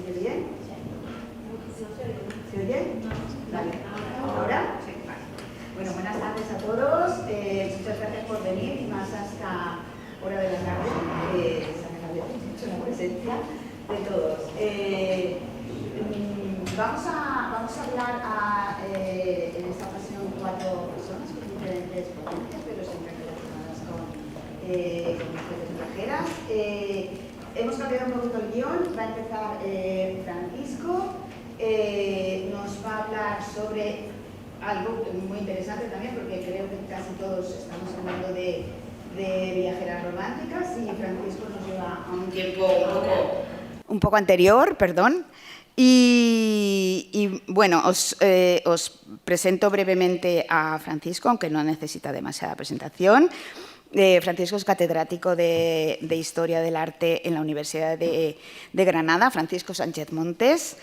oye bien? ¿Se oye? Vale. ¿Ahora? Sí, vale. Bueno, buenas tardes a todos. Muchas gracias por venir, y más hasta hora de la tarde. Es agradable mucho la presencia de todos. Vamos a hablar en esta ocasión 4 personas con diferentes potencias, pero siempre relacionadas con mujeres extranjeras. Hemos cambiado un poquito el guión. Va a empezar Francisco. Nos va a hablar sobre algo muy interesante también, porque creo que casi todos estamos hablando de viajeras románticas, y Francisco nos lleva a un tiempo un poco anterior, perdón. Y bueno, os presento brevemente a Francisco, aunque no necesita demasiada presentación. Francisco es catedrático de Historia del Arte en la Universidad de Granada, Francisco Sánchez Montes.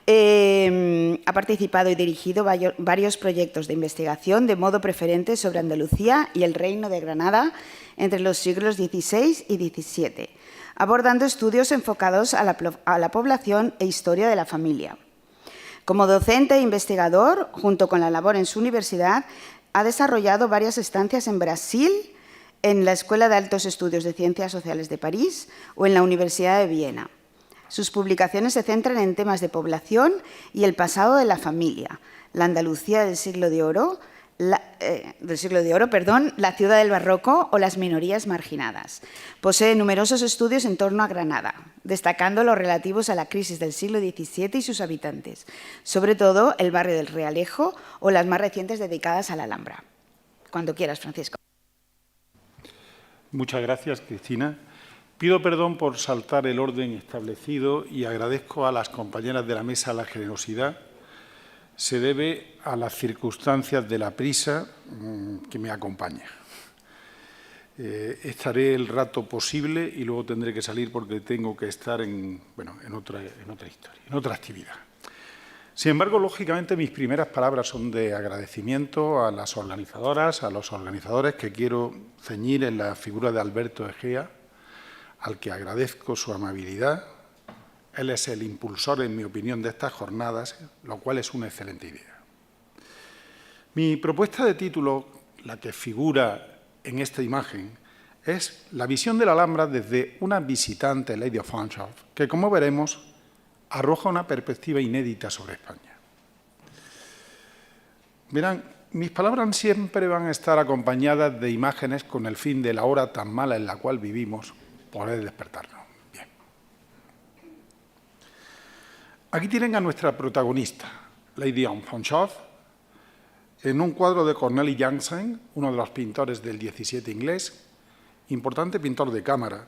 Ha participado y dirigido varios proyectos de investigación de modo preferente sobre Andalucía y el Reino de Granada entre los siglos XVI y XVII, abordando estudios enfocados a la población e historia de la familia. Como docente e investigador, junto con la labor en su universidad, ha desarrollado varias estancias en Brasil, en la Escuela de Altos Estudios de Ciencias Sociales de París o en la Universidad de Viena. Sus publicaciones se centran en temas de población y el pasado de la familia, la Andalucía del siglo de oro, la ciudad del barroco o las minorías marginadas. Posee numerosos estudios en torno a Granada, destacando los relativos a la crisis del siglo XVII y sus habitantes, sobre todo el barrio del Realejo o las más recientes dedicadas a la Alhambra. Cuando quieras, Francisco. Muchas gracias, Cristina. Pido perdón por saltar el orden establecido y agradezco a las compañeras de la mesa la generosidad. Se debe a las circunstancias de la prisa que me acompaña. Estaré el rato posible y luego tendré que salir porque tengo que estar en otra historia, en otra actividad. Sin embargo, lógicamente, mis primeras palabras son de agradecimiento a las organizadoras, a los organizadores, que quiero ceñir en la figura de Alberto Egea, al que agradezco su amabilidad. Él es el impulsor, en mi opinión, de estas jornadas, lo cual es una excelente idea. Mi propuesta de título, la que figura en esta imagen, es la visión de la Alhambra desde una visitante, Lady of Fanshawe, que, como veremos, arroja una perspectiva inédita sobre España. Verán, mis palabras siempre van a estar acompañadas de imágenes con el fin de la hora tan mala en la cual vivimos poder despertarnos. Bien. Aquí tienen a nuestra protagonista, Lady of Fanshawe, en un cuadro de Cornelis Jansen, uno de los pintores del XVII inglés, importante pintor de cámara,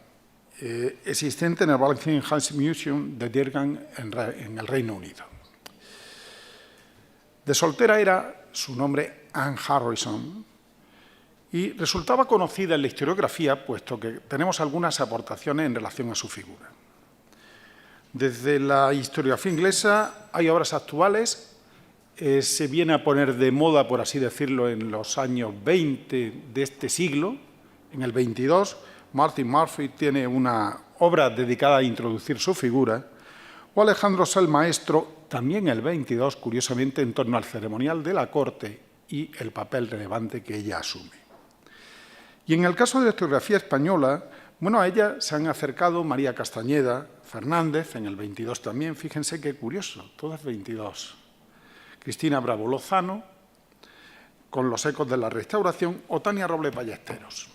existente en el Walsingham Museum de Birmingham, en el Reino Unido. De soltera era su nombre Anne Harrison y resultaba conocida en la historiografía, puesto que tenemos algunas aportaciones en relación a su figura. Desde la historiografía inglesa hay obras actuales, se viene a poner de moda, por así decirlo, en los años 20 de este siglo, en el 22, Martin Murphy tiene una obra dedicada a introducir su figura, o Alejandro Sel Maestro, también el 22, curiosamente, en torno al ceremonial de la corte y el papel relevante que ella asume. Y en el caso de la historiografía española, bueno, a ella se han acercado María Castañeda, Fernández, en el 22 también, fíjense qué curioso, todas 22. Cristina Bravo Lozano, con los ecos de la Restauración, o Tania Robles Ballesteros.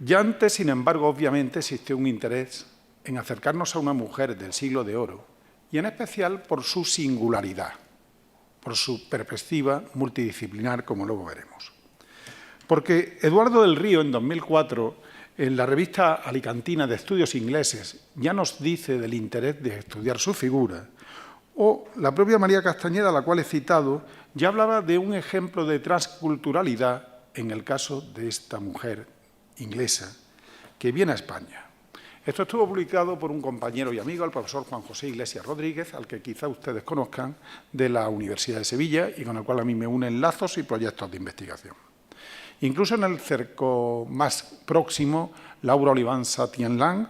Ya antes, sin embargo, obviamente existió un interés en acercarnos a una mujer del siglo de oro, y en especial por su singularidad, por su perspectiva multidisciplinar, como luego veremos. Porque Eduardo del Río, en 2004, en la revista alicantina de estudios ingleses, ya nos dice del interés de estudiar su figura, o la propia María Castañeda, a la cual he citado, ya hablaba de un ejemplo de transculturalidad en el caso de esta mujer inglesa que viene a España. Esto estuvo publicado por un compañero y amigo, el profesor Juan José Iglesias Rodríguez, al que quizá ustedes conozcan, de la Universidad de Sevilla, y con el cual a mí me unen lazos y proyectos de investigación. Incluso en el cerco más próximo, Laura Oliván Satienland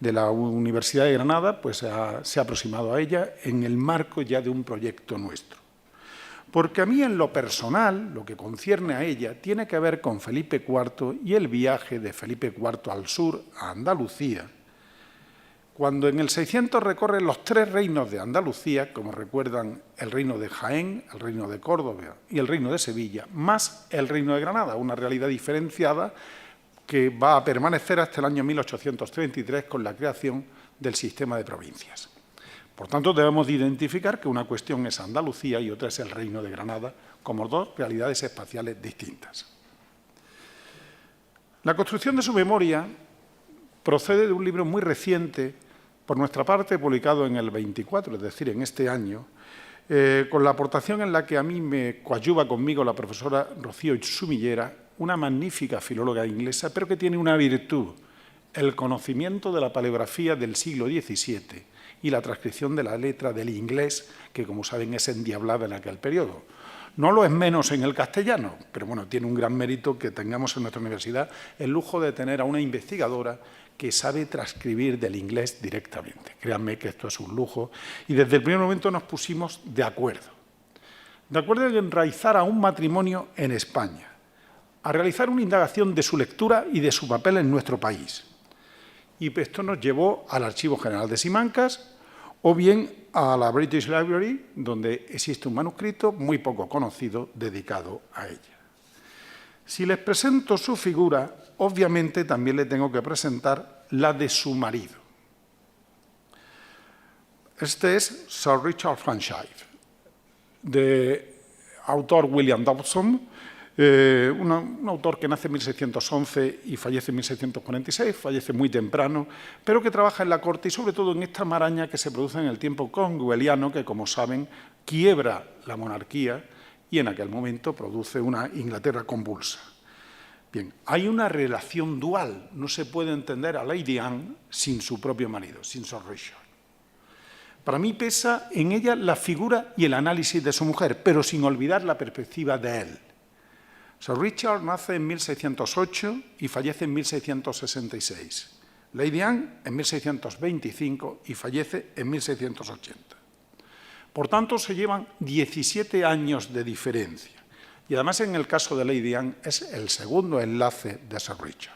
de la Universidad de Granada, pues se ha aproximado a ella en el marco ya de un proyecto nuestro. Porque a mí, en lo personal, lo que concierne a ella, tiene que ver con Felipe IV y el viaje de Felipe IV al sur, a Andalucía, cuando en el 600 recorre los 3 reinos de Andalucía, como recuerdan, el reino de Jaén, el reino de Córdoba y el reino de Sevilla, más el reino de Granada, una realidad diferenciada que va a permanecer hasta el año 1833 con la creación del sistema de provincias. Por tanto, debemos de identificar que una cuestión es Andalucía y otra es el reino de Granada, como 2 realidades espaciales distintas. La construcción de su memoria procede de un libro muy reciente, por nuestra parte publicado en el 24, es decir, en este año, con la aportación en la que a mí me coadyuva conmigo la profesora Rocío Sumillera, una magnífica filóloga inglesa, pero que tiene una virtud, el conocimiento de la paleografía del siglo XVII y la transcripción de la letra del inglés, que, como saben, es endiablada en aquel periodo. No lo es menos en el castellano, pero bueno, tiene un gran mérito que tengamos en nuestra universidad el lujo de tener a una investigadora que sabe transcribir del inglés directamente. Créanme que esto es un lujo y desde el primer momento nos pusimos de acuerdo en enraizar a un matrimonio en España, a realizar una indagación de su lectura y de su papel en nuestro país. Y esto nos llevó al Archivo General de Simancas o bien a la British Library, donde existe un manuscrito muy poco conocido dedicado a ella. Si les presento su figura, obviamente también le tengo que presentar la de su marido. Este es Sir Richard Fanshawe, de autor William Dobson, un autor que nace en 1611 y fallece en 1646, fallece muy temprano, pero que trabaja en la corte y sobre todo en esta maraña que se produce en el tiempo cromwelliano, que, como saben, quiebra la monarquía y en aquel momento produce una Inglaterra convulsa. Bien, hay una relación dual, no se puede entender a Lady Anne sin su propio marido, sin Sir Richard. Para mí pesa en ella la figura y el análisis de su mujer, pero sin olvidar la perspectiva de él. Sir Richard nace en 1608 y fallece en 1666. Lady Anne en 1625 y fallece en 1680. Por tanto, se llevan 17 años de diferencia. Y además, en el caso de Lady Anne, es el segundo enlace de Sir Richard.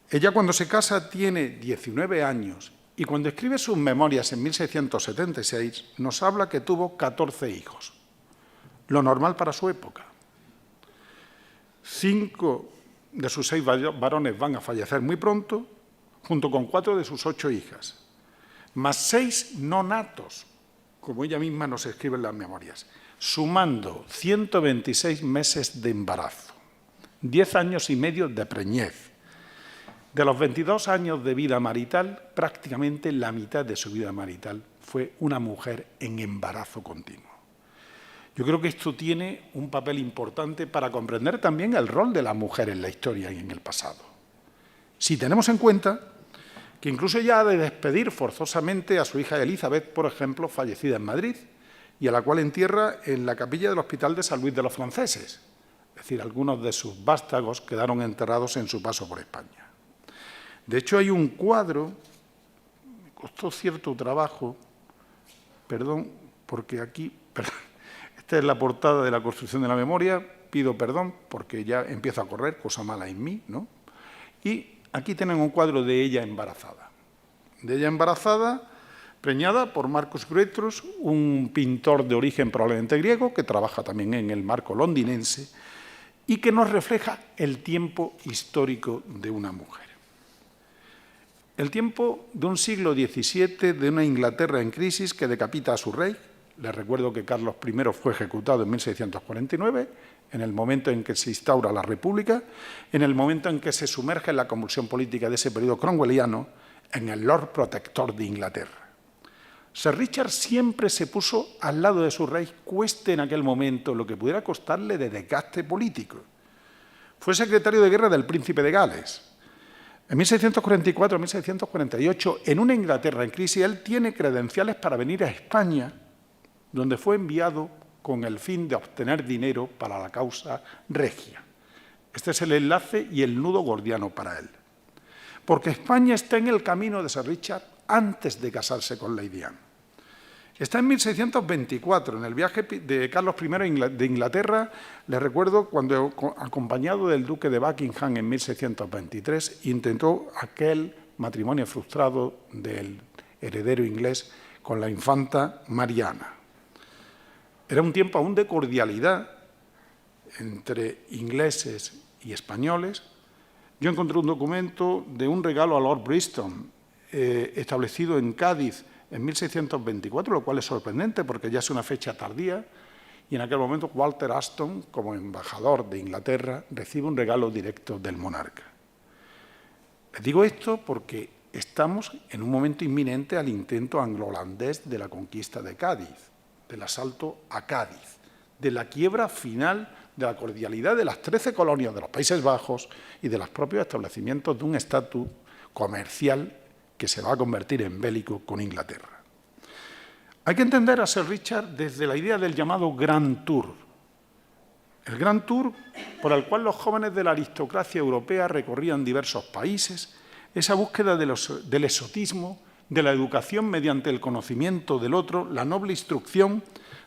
Ella, cuando se casa, tiene 19 años y cuando escribe sus memorias en 1676, nos habla que tuvo 14 hijos, lo normal para su época. 5 de sus 6 varones van a fallecer muy pronto, junto con 4 de sus 8 hijas, más 6 no natos, como ella misma nos escribe en las memorias, sumando 126 meses de embarazo, 10 años y medio de preñez. De los 22 años de vida marital, prácticamente la mitad de su vida marital fue una mujer en embarazo continuo. Yo creo que esto tiene un papel importante para comprender también el rol de la mujer en la historia y en el pasado. Si tenemos en cuenta que incluso ella ha de despedir forzosamente a su hija Elizabeth, por ejemplo, fallecida en Madrid, y a la cual entierra en la capilla del Hospital de San Luis de los Franceses. Es decir, algunos de sus vástagos quedaron enterrados en su paso por España. De hecho, hay un cuadro, me costó cierto trabajo, perdón, porque aquí, esta es la portada de la construcción de la memoria, pido perdón porque ya empiezo a correr, cosa mala en mí, ¿no? Y aquí tienen un cuadro de ella embarazada. De ella embarazada, preñada por Marcus Greutrus, un pintor de origen probablemente griego, que trabaja también en el marco londinense, y que nos refleja el tiempo histórico de una mujer. El tiempo de un siglo XVII, de una Inglaterra en crisis que decapita a su rey. Les recuerdo que Carlos I fue ejecutado en 1649, en el momento en que se instaura la República, en el momento en que se sumerge en la convulsión política de ese periodo cromwelliano, en el Lord Protector de Inglaterra. Sir Richard siempre se puso al lado de su rey, cueste en aquel momento lo que pudiera costarle de desgaste político. Fue secretario de guerra del príncipe de Gales. En 1644-1648, en una Inglaterra en crisis, él tiene credenciales para venir a España, donde fue enviado con el fin de obtener dinero para la causa regia. Este es el enlace y el nudo gordiano para él. porque España está en el camino de Sir Richard antes de casarse con Lady Anne. Está en 1624, en el viaje de Carlos I de Inglaterra, les recuerdo cuando, acompañado del duque de Buckingham en 1623, intentó aquel matrimonio frustrado del heredero inglés con la infanta Mariana. Era un tiempo aún de cordialidad entre ingleses y españoles. Yo encontré un documento de un regalo a Lord Bristol, establecido en Cádiz en 1624, lo cual es sorprendente porque ya es una fecha tardía, y en aquel momento Walter Aston, como embajador de Inglaterra, recibe un regalo directo del monarca. Les digo esto porque estamos en un momento inminente al intento anglo-holandés de la conquista de Cádiz, del asalto a Cádiz, de la quiebra final de la cordialidad de las 13 colonias de los Países Bajos y de los propios establecimientos de un estatus comercial que se va a convertir en bélico con Inglaterra. Hay que entender a Sir Richard desde la idea del llamado Grand Tour. El Grand Tour, por el cual los jóvenes de la aristocracia europea recorrían diversos países, esa búsqueda del exotismo, de la educación mediante el conocimiento del otro, la noble instrucción,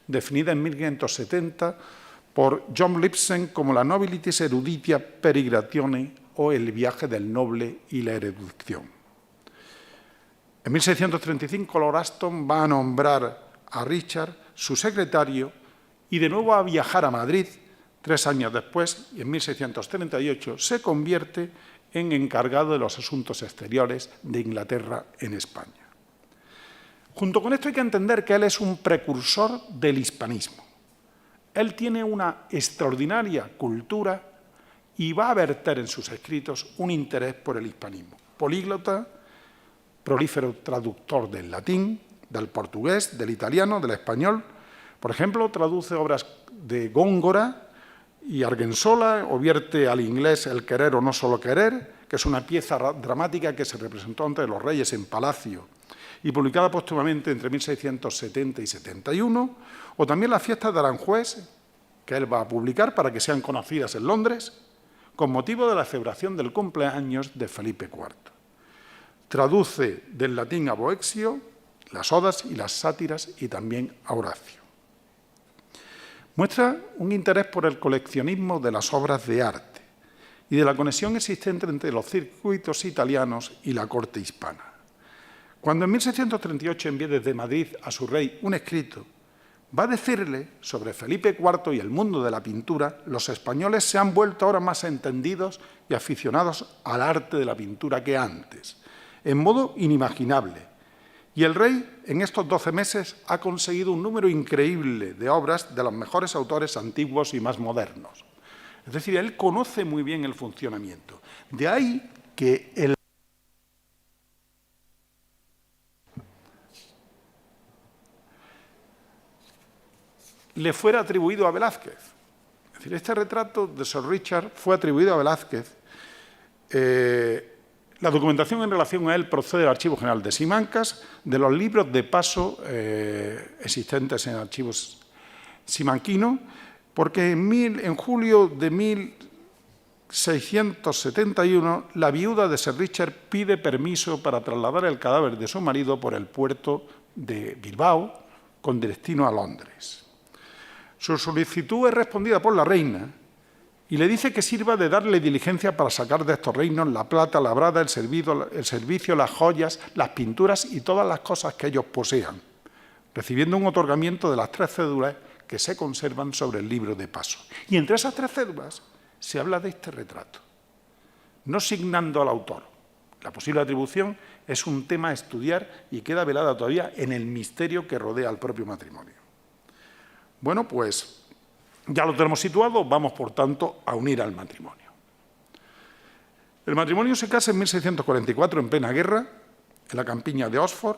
definida en 1570 por John Lipson como la Nobilitas Eruditia Peregrinazione, o el viaje del noble y la erudición. En 1635 Lord Aston va a nombrar a Richard su secretario y de nuevo a viajar a Madrid 3 años después, y en 1638 se convierte en encargado de los asuntos exteriores de Inglaterra en España. Junto con esto hay que entender que él es un precursor del hispanismo. Él tiene una extraordinaria cultura y va a verter en sus escritos un interés por el hispanismo. Políglota, prolífero traductor del latín, del portugués, del italiano, del español. Por ejemplo, traduce obras de Góngora y Argensola, o vierte al inglés El querer o no solo querer, que es una pieza dramática que se representó ante los reyes en Palacio y publicada póstumamente entre 1670 y 71, o también las fiestas de Aranjuez, que él va a publicar para que sean conocidas en Londres, con motivo de la celebración del cumpleaños de Felipe IV. Traduce del latín a Boexio las odas y las sátiras y también a Horacio. Muestra un interés por el coleccionismo de las obras de arte y de la conexión existente entre los circuitos italianos y la corte hispana. Cuando en 1638 envía desde Madrid a su rey un escrito, va a decirle sobre Felipe IV y el mundo de la pintura, los españoles se han vuelto ahora más entendidos y aficionados al arte de la pintura que antes, en modo inimaginable. Y el rey, en estos 12 meses, ha conseguido un número increíble de obras de los mejores autores antiguos y más modernos. Es decir, él conoce muy bien el funcionamiento. De ahí que le fuera atribuido a Velázquez. Es decir, este retrato de Sir Richard fue atribuido a Velázquez. La documentación en relación a él procede del Archivo General de Simancas, de los libros de paso existentes en archivos simanquinos, porque en julio de 1671 la viuda de Sir Richard pide permiso para trasladar el cadáver de su marido por el puerto de Bilbao con destino a Londres. Su solicitud es respondida por la reina y le dice que sirva de darle diligencia para sacar de estos reinos la plata labrada, el servicio, las joyas, las pinturas y todas las cosas que ellos posean, recibiendo un otorgamiento de las 3 cédulas que se conservan sobre el libro de paso. Y entre esas 3 cédulas se habla de este retrato, no signando al autor. La posible atribución es un tema a estudiar y queda velada todavía en el misterio que rodea al propio matrimonio. Bueno, pues ya lo tenemos situado, vamos por tanto a unir al matrimonio. El matrimonio se casa en 1644 en plena guerra, en la campiña de Oxford.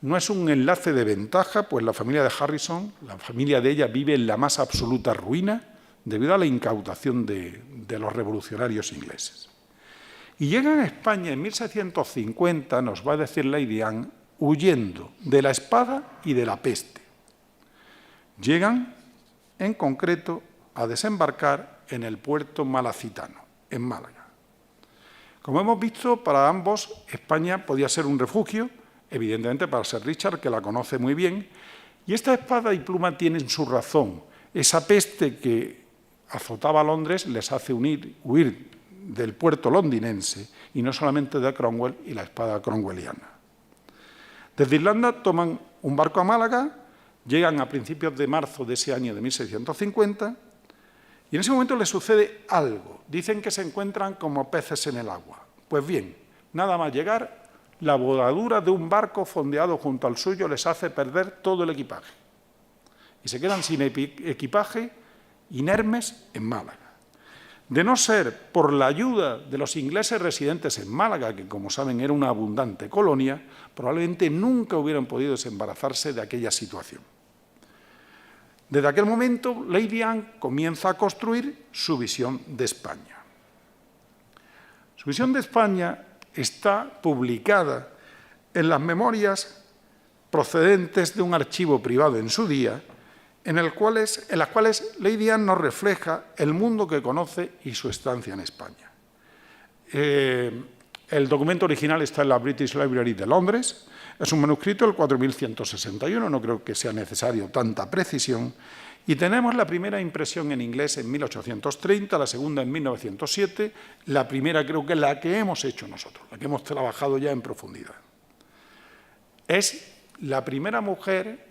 No es un enlace de ventaja, pues la familia de Harrison, la familia de ella, vive en la más absoluta ruina debido a la incautación de los revolucionarios ingleses. Y llegan a España en 1650, nos va a decir Lady Anne, huyendo de la espada y de la peste. Llegan, en concreto, a desembarcar en el puerto malacitano, en Málaga. Como hemos visto, para ambos España podía ser un refugio, evidentemente para Sir Richard, que la conoce muy bien, y esta espada y pluma tienen su razón. Esa peste que azotaba a Londres les hace huir del puerto londinense, y no solamente de Cromwell y la espada cromwelliana. Desde Irlanda toman un barco a Málaga, llegan a principios de marzo de ese año de 1650, y en ese momento les sucede algo. Dicen que se encuentran como peces en el agua. Pues bien, nada más llegar, la bordadura de un barco fondeado junto al suyo les hace perder todo el equipaje. Y se quedan sin equipaje, inermes en Málaga. De no ser por la ayuda de los ingleses residentes en Málaga, que como saben era una abundante colonia, probablemente nunca hubieran podido desembarazarse de aquella situación. Desde aquel momento, Lady Anne comienza a construir su visión de España. Su visión de España está publicada en las memorias procedentes de un archivo privado en su día, en las cuales Lady Anne nos refleja el mundo que conoce y su estancia en España. El documento original está en la British Library de Londres. Es un manuscrito, el 4161, no creo que sea necesario tanta precisión. Y tenemos la primera impresión en inglés en 1830, la segunda en 1907, la primera creo que es la que hemos hecho nosotros, la que hemos trabajado ya en profundidad. Es la primera mujer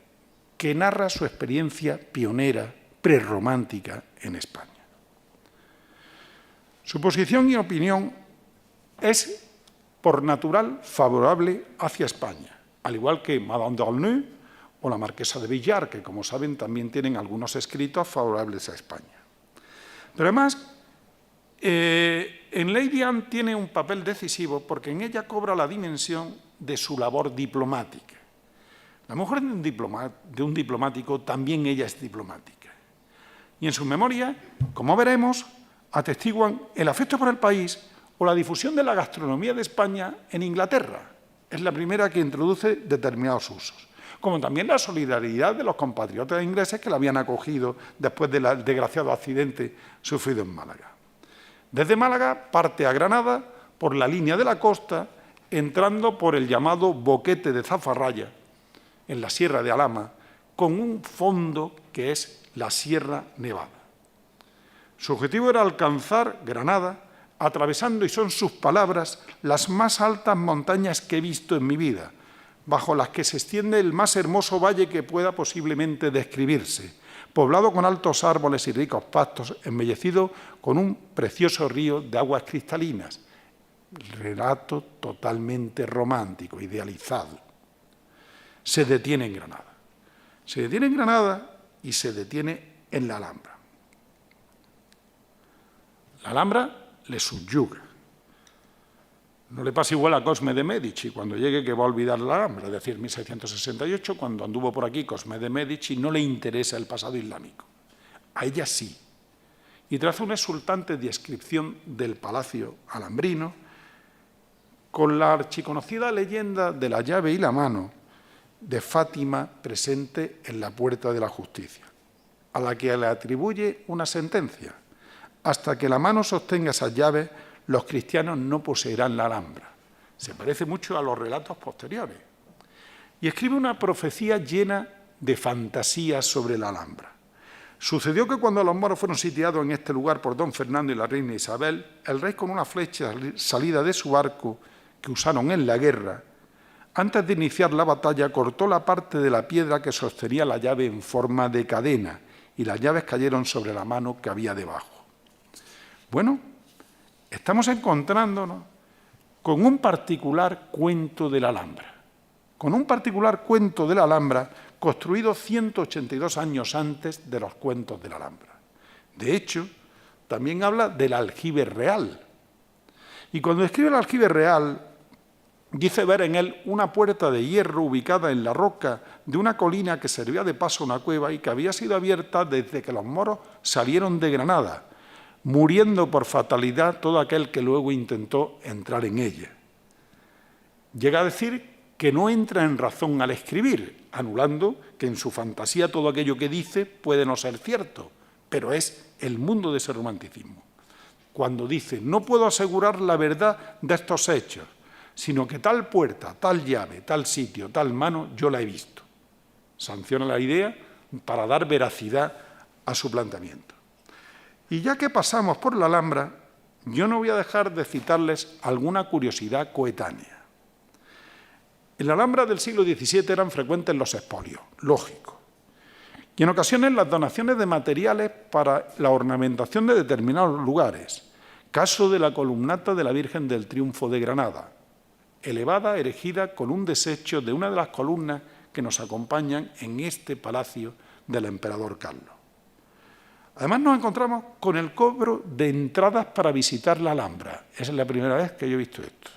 que narra su experiencia pionera, prerromántica en España. Su posición y opinión es, por natural, favorable hacia España, al igual que Madame d'Aulnoy o la marquesa de Villar, que, como saben, también tienen algunos escritos favorables a España. Pero además, en Lady Anne tiene un papel decisivo porque en ella cobra la dimensión de su labor diplomática. La mujer de un diplomático, también ella es diplomática. Y en su memoria, como veremos, atestiguan el afecto por el país o la difusión de la gastronomía de España en Inglaterra. Es la primera que introduce determinados usos. Como también la solidaridad de los compatriotas ingleses que la habían acogido después del desgraciado accidente sufrido en Málaga. Desde Málaga parte a Granada por la línea de la costa, entrando por el llamado Boquete de Zafarraya, en la Sierra de Alhama, con un fondo que es la Sierra Nevada. Su objetivo era alcanzar Granada, atravesando, y son sus palabras, las más altas montañas que he visto en mi vida, bajo las que se extiende el más hermoso valle que pueda posiblemente describirse, poblado con altos árboles y ricos pastos, embellecido con un precioso río de aguas cristalinas. Relato totalmente romántico, idealizado. Se detiene en Granada. Se detiene en Granada y se detiene en la Alhambra. La Alhambra le subyuga. No le pasa igual a Cosme de Medici, cuando llegue que va a olvidar la Alhambra, es decir, 1668, cuando anduvo por aquí Cosme de Medici, no le interesa el pasado islámico. A ella sí. Y traza una exultante descripción del palacio alhambrino, con la archiconocida leyenda de la llave y la mano de Fátima presente en la puerta de la justicia, a la que le atribuye una sentencia. Hasta que la mano sostenga esas llaves, los cristianos no poseerán la Alhambra. Se parece mucho a los relatos posteriores. Y escribe una profecía llena de fantasías sobre la Alhambra. Sucedió que cuando los moros fueron sitiados en este lugar por don Fernando y la reina Isabel, el rey, con una flecha salida de su arco que usaron en la guerra, antes de iniciar la batalla, cortó la parte de la piedra que sostenía la llave en forma de cadena, y las llaves cayeron sobre la mano que había debajo. Bueno, estamos encontrándonos con un particular cuento de la Alhambra, construido 182 años antes de los cuentos de la Alhambra. De hecho, también habla del aljibe real. Y cuando describe el aljibe real, dice ver en él una puerta de hierro ubicada en la roca de una colina que servía de paso a una cueva y que había sido abierta desde que los moros salieron de Granada, muriendo por fatalidad todo aquel que luego intentó entrar en ella. Llega a decir que no entra en razón al escribir, anulando que en su fantasía todo aquello que dice puede no ser cierto, pero es el mundo de ese romanticismo. cuando dice: no puedo asegurar la verdad de estos hechos, sino que tal puerta, tal llave, tal sitio, tal mano, yo la he visto. Sanciona la idea para dar veracidad a su planteamiento. Y ya que pasamos por la Alhambra, yo no voy a dejar de citarles alguna curiosidad coetánea. En la Alhambra del siglo XVII eran frecuentes los expolios, lógico, y en ocasiones las donaciones de materiales para la ornamentación de determinados lugares. Caso de la columnata de la Virgen del Triunfo de Granada, elevada, erigida con un desecho de una de las columnas que nos acompañan en este palacio del emperador Carlos. Además nos encontramos con el cobro de entradas para visitar la Alhambra. Esa es la primera vez que yo he visto esto.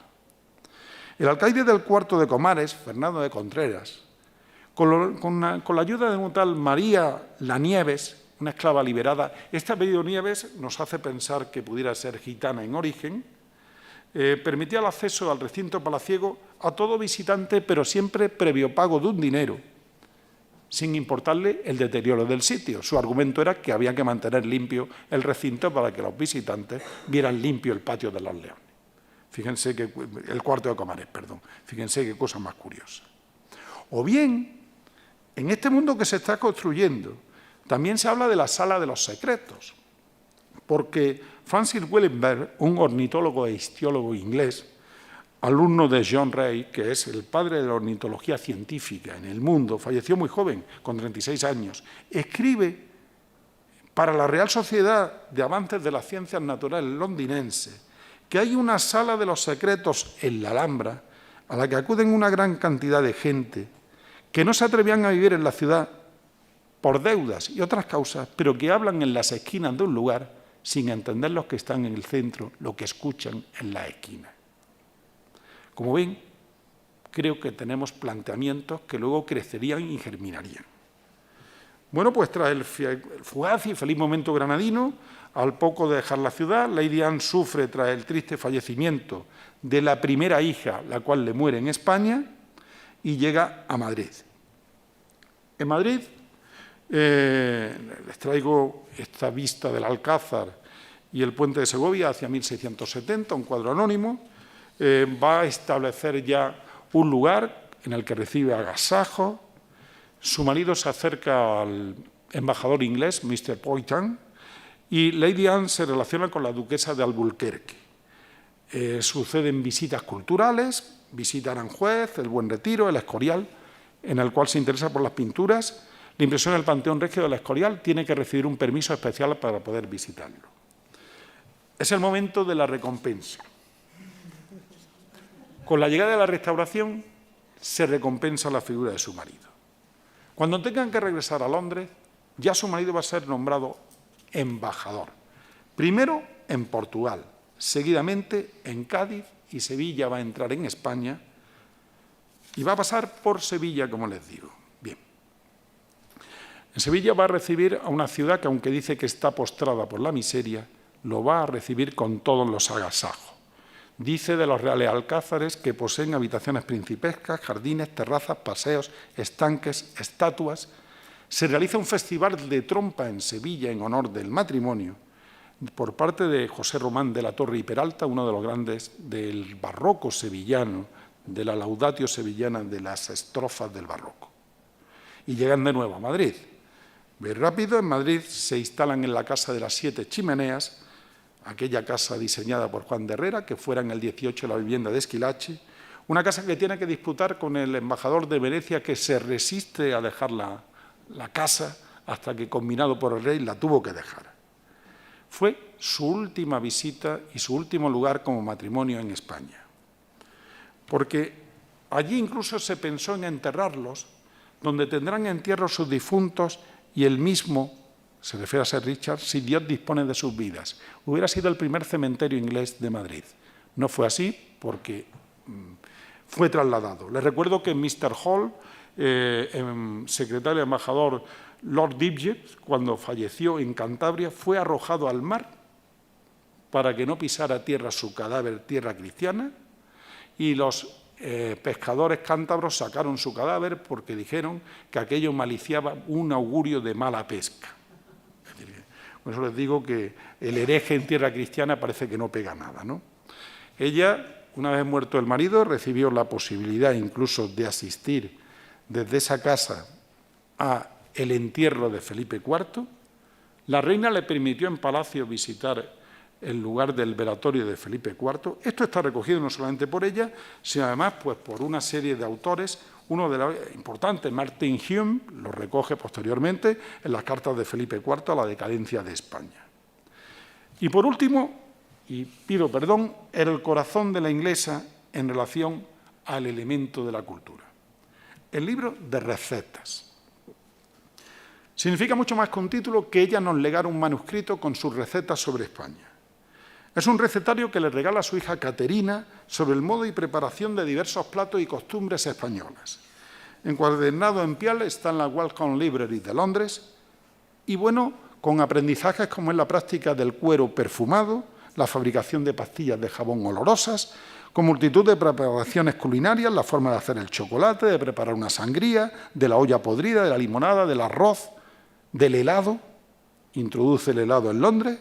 El alcaide del Cuarto de Comares, Fernando de Contreras, con la ayuda de una tal María Lanieves, una esclava liberada, este apellido Nieves nos hace pensar que pudiera ser gitana en origen, permitía el acceso al recinto palaciego a todo visitante, pero siempre previo pago de un dinero, sin importarle el deterioro del sitio. Su argumento era que había que mantener limpio el recinto para que los visitantes vieran limpio el patio de los Leones. Fíjense que el Cuarto de Comares, perdón. Fíjense qué cosa más curiosa. O bien, en este mundo que se está construyendo, también se habla de la Sala de los Secretos, porque Francis Willenberg, un ornitólogo e histiólogo inglés, alumno de John Ray, que es el padre de la ornitología científica en el mundo, falleció muy joven, con 36 años, escribe para la Real Sociedad de Avances de las Ciencias Naturales londinense que hay una Sala de los Secretos en la Alhambra a la que acuden una gran cantidad de gente que no se atrevían a vivir en la ciudad por deudas y otras causas, pero que hablan en las esquinas de un lugar sin entender los que están en el centro, lo que escuchan en la esquina. Como ven, creo que tenemos planteamientos que luego crecerían y germinarían. Bueno, pues tras el fugaz y feliz momento granadino, al poco de dejar la ciudad, Lady Anne sufre tras el triste fallecimiento de la primera hija, la cual le muere en España, y llega a Madrid. En Madrid les traigo esta vista del Alcázar y el puente de Segovia hacia 1670, un cuadro anónimo. Va a establecer ya un lugar en el que recibe agasajo. Su marido se acerca al embajador inglés, Mr. Poynton, y Lady Anne se relaciona con la duquesa de Alburquerque. Suceden visitas culturales, visita Aranjuez, el Buen Retiro, el Escorial, en el cual se interesa por las pinturas. La impresión del Panteón Regio del Escorial tiene que recibir un permiso especial para poder visitarlo. Es el momento de la recompensa. Con la llegada de la Restauración se recompensa la figura de su marido. Cuando tengan que regresar a Londres, ya su marido va a ser nombrado embajador. Primero en Portugal, seguidamente en Cádiz, y Sevilla va a entrar en España y va a pasar por Sevilla, como les digo. Bien. En Sevilla va a recibir a una ciudad que, aunque dice que está postrada por la miseria, lo va a recibir con todos los agasajos. Dice de los reales alcázares que poseen habitaciones principescas, jardines, terrazas, paseos, estanques, estatuas. Se realiza un festival de trompa en Sevilla en honor del matrimonio por parte de José Román de la Torre y Peralta, uno de los grandes del barroco sevillano, de la laudatio sevillana, de las estrofas del barroco. Y llegan de nuevo a Madrid. Muy rápido, en Madrid se instalan en la Casa de las 7 Chimeneas, aquella casa diseñada por Juan de Herrera, que fuera en el 18 la vivienda de Esquilache, una casa que tiene que disputar con el embajador de Venecia, que se resiste a dejar la casa hasta que, combinado por el rey, la tuvo que dejar. Fue su última visita y su último lugar como matrimonio en España, porque allí incluso se pensó en enterrarlos, donde tendrán entierro sus difuntos y él mismo, se refiere a Sir Richard, si Dios dispone de sus vidas. Hubiera sido el primer cementerio inglés de Madrid. No fue así porque fue trasladado. Les recuerdo que Mr. Hall, secretario embajador Lord Dibjet, cuando falleció en Cantabria, fue arrojado al mar para que no pisara tierra su cadáver, tierra cristiana, y los pescadores cántabros sacaron su cadáver porque dijeron que aquello maliciaba un augurio de mala pesca. Por eso les digo que el hereje en tierra cristiana parece que no pega nada, ¿no? Ella, una vez muerto el marido, recibió la posibilidad incluso de asistir desde esa casa a el entierro de Felipe IV. La reina le permitió en palacio visitar el lugar del velatorio de Felipe IV. Esto está recogido no solamente por ella, sino además pues, por una serie de autores. Uno de los importantes, Martin Hume, lo recoge posteriormente en las cartas de Felipe IV a la decadencia de España. Y por último, y pido perdón, era el corazón de la inglesa en relación al elemento de la cultura. El libro de recetas. Significa mucho más que un título que ella nos legara un manuscrito con sus recetas sobre España. Es un recetario que le regala a su hija Caterina sobre el modo y preparación de diversos platos y costumbres españolas. Encuadernado en piel está en la Wellcome Library de Londres y, bueno, con aprendizajes como es la práctica del cuero perfumado, la fabricación de pastillas de jabón olorosas, con multitud de preparaciones culinarias, la forma de hacer el chocolate, de preparar una sangría, de la olla podrida, de la limonada, del arroz, del helado, introduce el helado en Londres,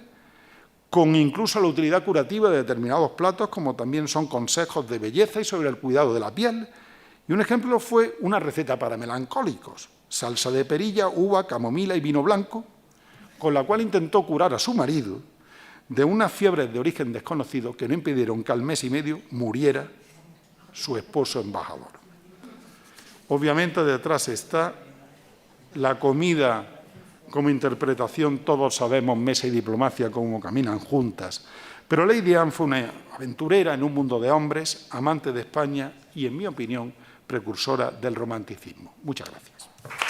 con incluso la utilidad curativa de determinados platos, como también son consejos de belleza y sobre el cuidado de la piel. Y un ejemplo fue una receta para melancólicos, salsa de perilla, uva, camomila y vino blanco, con la cual intentó curar a su marido de unas fiebres de origen desconocido que no impidieron que al mes y medio muriera su esposo embajador. Obviamente detrás está la comida como interpretación, todos sabemos, mesa y diplomacia, cómo caminan juntas. Pero Lady Anne fue una aventurera en un mundo de hombres, amante de España y, en mi opinión, precursora del romanticismo. Muchas gracias.